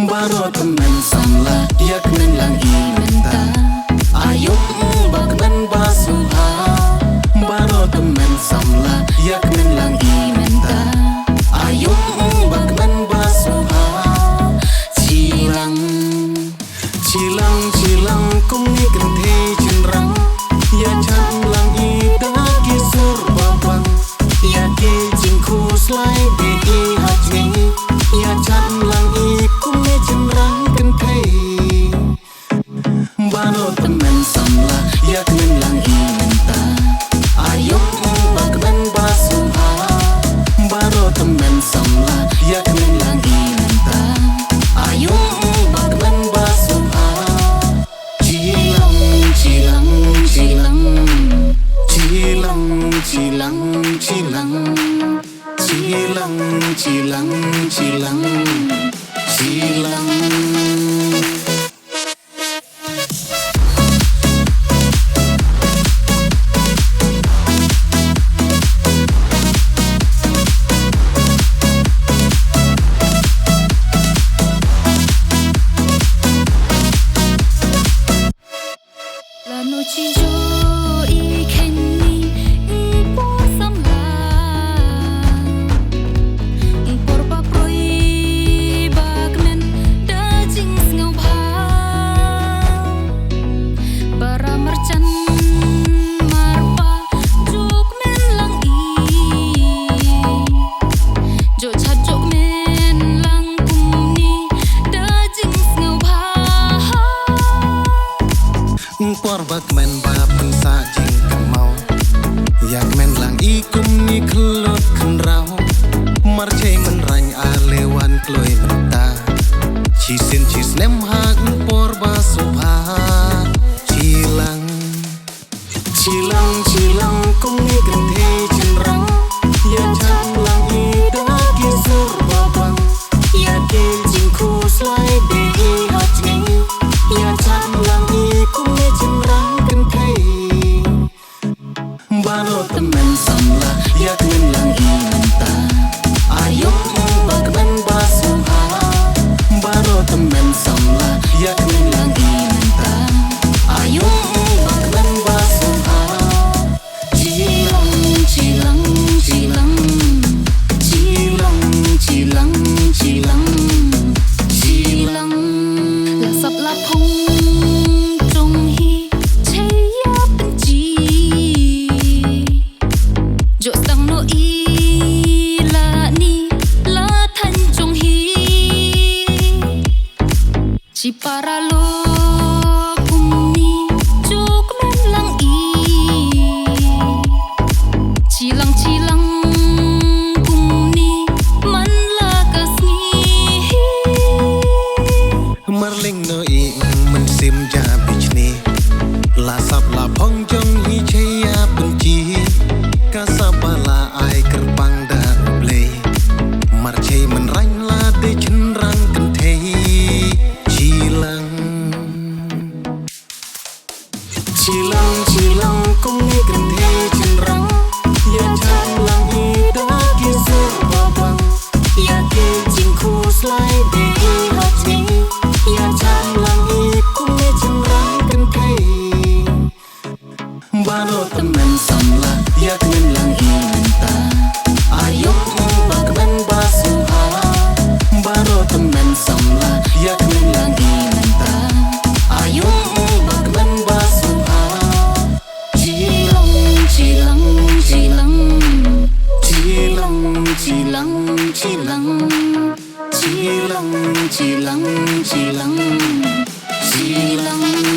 Baro temen samla yak men lang imenta Ayum bak men basuha Baro temen samla yak men lang imenta Ayum bak men basuha Cilang Cilang cilang kum ni genthe cenrang Ya chan lang i dagi sur babang Ya ke jingku slai be i hajni Ya chan lang i kum ni cenrang genthe Baro temen samla yak men lang i menta Ayum bak men basuha Baro temen samla yak men lang i menta Ayum bak men basuha Cilang cilang cilang Cilang cilang cilang Cilang cilang cilang Cilang La noche yo y Kenny por samla por paproi bagmen da jing ngau bha para merchan marpa juk men lang i jo chat juk men lang kumni da jing ngau bha Por bak men ba pensa jing kemau Yak men lang ikum ni kelot kenrau Marce men rany alewan kloi menta Cisin cis nem hak por ba subha Cilang Cilang cilang kum ni genthe cenrang Ya chan lang i dagi sur babang Ya ke jingku slai be i hajni Ya chan lang i kum ni cenrang genthe Baro temen samla yak men lang i menta Ayum bak men basuha Baro temen samla yak men lang i menta Ayum bak men basuha Cilang cilang cilang Cilang cilang cilang Cilang La sap la phong trong hi che ya pen chi jo sang no i la ni la than trong hi chi para lo kum ni juk men lang i chilang chilang kum ni man la kas ni Marling no i men sim ja bichni La sap la phong jong hi cheya benci Kasabala ai kerbang da ble Marche men rany la de cenrang genthe Cilang Cilang cilang kum ni genthe cenrang Ya chan lang i dagi sur babang Ya ke jingku slai be i hajni Ya chan lang i kum ni cenrang genthe Baro temen samla yak men lang i menta Ayum bak men basuha Baro temen samla yak men lang i menta Ayum bak men basuha Cilang cilang cilang Cilang cilang cilang Cilang cilang cilang Cilang